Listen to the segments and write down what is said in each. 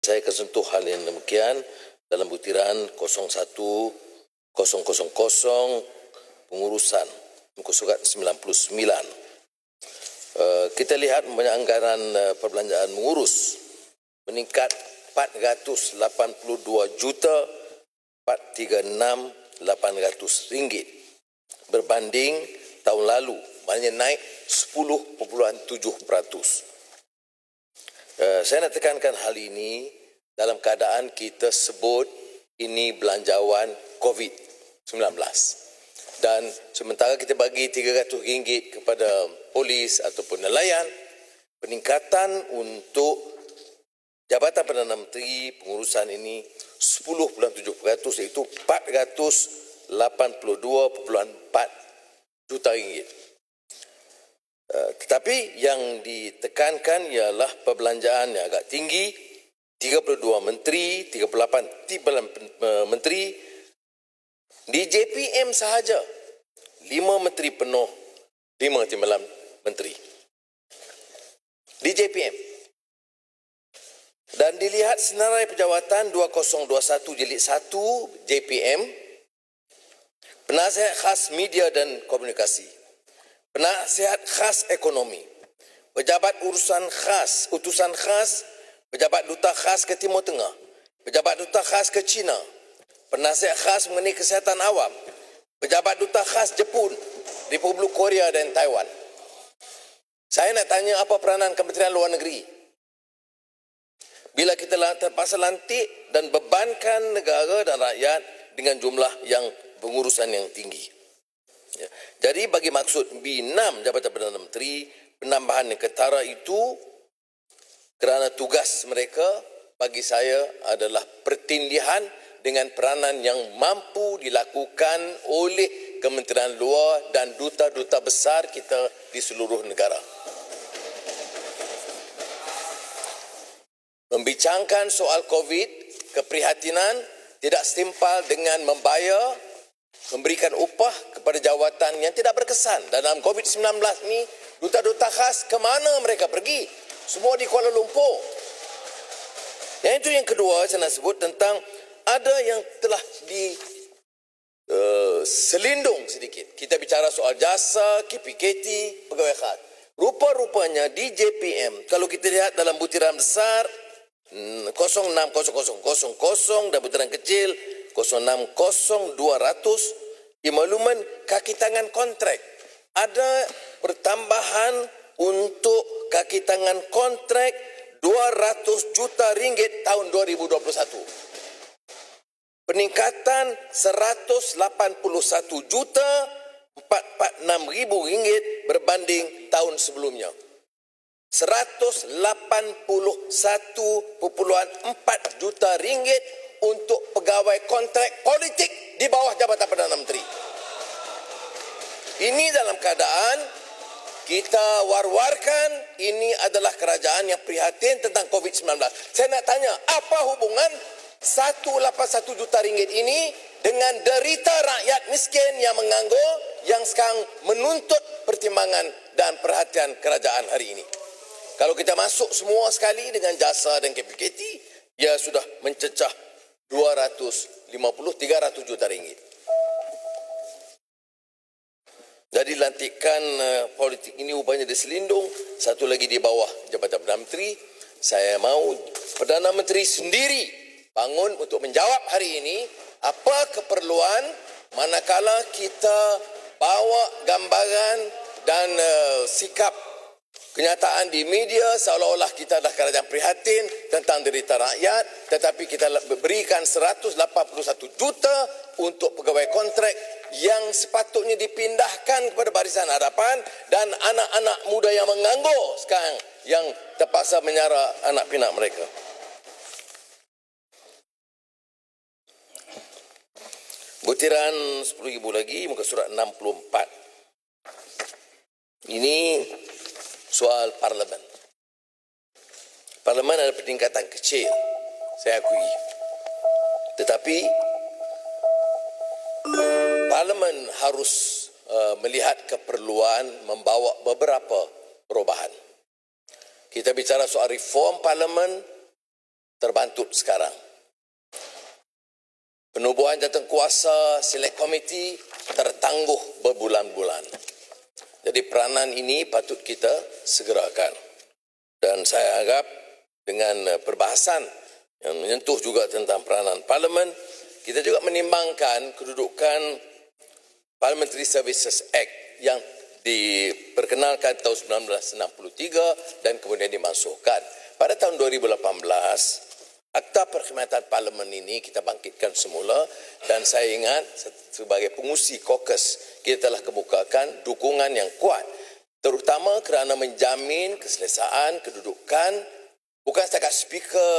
Saya akan sentuh hal yang demikian dalam butiran 01-000 pengurusan muka surat 99. Kita lihat mempunyai anggaran perbelanjaan mengurus meningkat 432,436,800 ringgit berbanding tahun lalu, maknanya naik 10.7%. Saya nak tekankan hal ini dalam keadaan kita sebut ini belanjawan COVID-19. Dan sementara kita bagi RM300 kepada polis ataupun nelayan, peningkatan untuk Jabatan Perdana Menteri pengurusan ini 10.7%, iaitu RM482.4 juta. Tetapi yang ditekankan ialah perbelanjaan yang agak tinggi, 32 menteri, 38 timbalan menteri. Di JPM sahaja, 5 menteri penuh, 5 timbalan menteri. Di JPM. Dan dilihat senarai pejawatan 2021 jilid 1 JPM, penasihat khas media dan komunikasi, penasihat khas ekonomi, pejabat utusan khas, pejabat duta khas ke Timur Tengah, pejabat duta khas ke China, penasihat khas mengenai kesihatan awam, pejabat duta khas Jepun, Republik Korea dan Taiwan. Saya nak tanya apa peranan Kementerian Luar Negeri bila kita terpaksa lantik dan bebankan negara dan rakyat dengan jumlah yang pengurusan yang tinggi. Ya. Jadi bagi maksud B6 Jabatan Perdana Menteri, penambahan yang ketara itu kerana tugas mereka bagi saya adalah pertindihan dengan peranan yang mampu dilakukan oleh Kementerian Luar dan duta-duta besar kita di seluruh negara. Membincangkan soal COVID, keprihatinan tidak setimpal dengan membayar, memberikan upah kepada jawatan yang tidak berkesan. Dalam COVID-19 ni, duta-duta khas ke mana mereka pergi? Semua di Kuala Lumpur. Yang itu yang kedua saya nak sebut tentang ada yang telah selindung sedikit. Kita bicara soal jasa, KPKT, pegawai khas. Rupa-rupanya di JPM, kalau kita lihat dalam butiran besar 060000 dan butiran kecil 060200, makluman kaki tangan kontrak. Ada pertambahan untuk kaki tangan kontrak 200 juta ringgit tahun 2021. Peningkatan 181 juta 446 ribu ringgit berbanding tahun sebelumnya. 181.4 juta ringgit untuk pegawai kontrak politik di bawah Jabatan Perdana Menteri. Ini dalam keadaan kita war-warkan ini adalah kerajaan yang prihatin tentang COVID-19. Saya nak tanya, apa hubungan 181 juta ringgit ini dengan derita rakyat miskin yang menganggur yang sekarang menuntut pertimbangan dan perhatian kerajaan hari ini? Kalau kita masuk semua sekali dengan jasa dan KPKT, ia sudah mencecah 250-300 juta ringgit. Jadi lantikan politik ini rupanya diselindung, satu lagi di bawah Jabatan Perdana Menteri. Saya mahu Perdana Menteri sendiri bangun untuk menjawab hari ini apa keperluan manakala kita bawa gambaran dan sikap kenyataan di media seolah-olah kita adalah kerajaan prihatin tentang derita rakyat, tetapi kita berikan 181 juta untuk pegawai kontrak yang sepatutnya dipindahkan kepada barisan hadapan dan anak-anak muda yang menganggur sekarang yang terpaksa menyara anak pinak mereka. Butiran 10,000 lagi, muka surat 64. Ini soal parlimen. Parlimen ada peningkatan kecil, saya akui. Tetapi parlimen harus melihat keperluan membawa beberapa perubahan. Kita bicara soal reform parlimen, terbantut sekarang. Penubuhan jawatankuasa select committee tertangguh berbulan-bulan. Jadi peranan ini patut kita segerakan. Dan saya harap dengan perbahasan yang menyentuh juga tentang peranan Parlimen, kita juga menimbangkan kedudukan Parliamentary Services Act yang diperkenalkan tahun 1963 dan kemudian dimasukkan. Pada tahun 2018, Akta Perkhidmatan Parlimen ini kita bangkitkan semula dan saya ingat sebagai pengusi caucus kita telah kemukakan dukungan yang kuat terutama kerana menjamin keselesaan kedudukan bukan setakat speaker,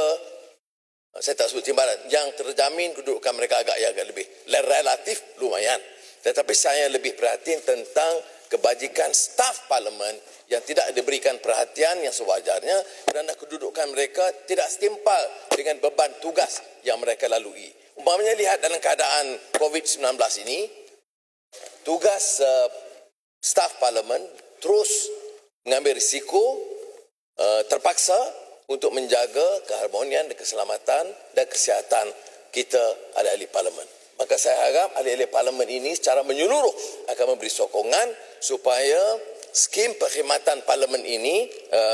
saya tak sebut timbalan, yang terjamin kedudukan mereka agak lebih relatif lumayan, tetapi saya lebih perhatian tentang kebajikan staf parlimen yang tidak diberikan perhatian yang sewajarnya kerana kedudukan mereka tidak setimpal dengan beban tugas yang mereka lalui. Umpamanya lihat dalam keadaan COVID-19 ini, tugas staf parlimen terus mengambil risiko terpaksa untuk menjaga keharmonian dan keselamatan dan kesihatan kita ahli-ahli parlimen. Maka saya harap ahli-ahli parlimen ini secara menyeluruh akan memberi sokongan supaya skim perkhidmatan parlimen ini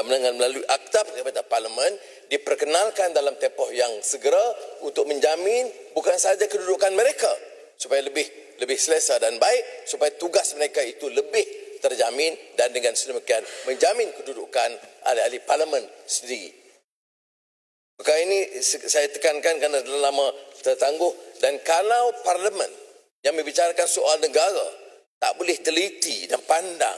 melalui Akta Perkhidmatan Parlimen diperkenalkan dalam tempoh yang segera untuk menjamin bukan sahaja kedudukan mereka supaya lebih selesa dan baik, supaya tugas mereka itu lebih terjamin dan dengan sedemikian menjamin kedudukan ahli-ahli parlimen sendiri. Maka ini saya tekankan kerana dah lama tertangguh dan kalau parlimen yang membicarakan soal negara tak boleh teliti dan pandang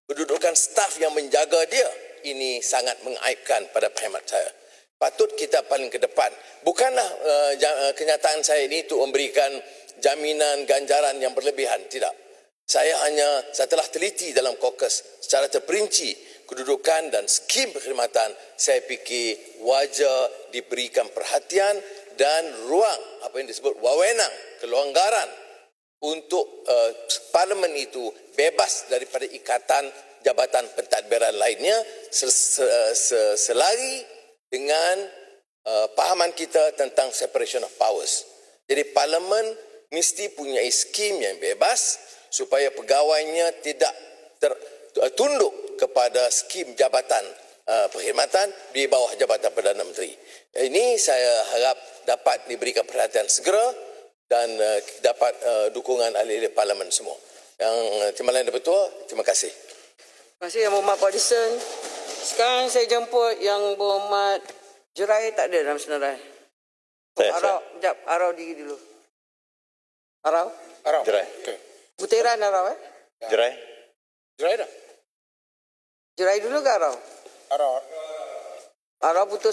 kedudukan staf yang menjaga dia, ini sangat mengaibkan pada hemat saya. Patut kita paling ke depan. Bukanlah kenyataan saya ini untuk memberikan jaminan ganjaran yang berlebihan, tidak. Saya telah teliti dalam caucus secara terperinci kedudukan dan skim perkhidmatan, saya fikir wajar diberikan perhatian dan ruang apa yang disebut wewenang, kelonggaran untuk parlimen itu bebas daripada ikatan jabatan pentadbiran lainnya selari dengan pahaman kita tentang separation of powers. Jadi parlimen mesti punya skim yang bebas supaya pegawainya tidak tunduk kepada skim jabatan perkhidmatan di bawah Jabatan Perdana Menteri. Ini saya harap dapat diberikan perhatian segera dan dapat dukungan ahli-ahli parlimen semua. Yang Timbalan Yang Bertuah, terima kasih. Terima kasih Yang Berhormat Pak Disen. Sekarang saya jemput Yang Berhormat Jerai, tak ada dalam senarai. Arau, sekejap, Arau diri dulu. Arau? Jerai. Okay. Butiran Arau Jerai. Jerai dah? Jerai dulu ke Arau? Arau. Arau putus.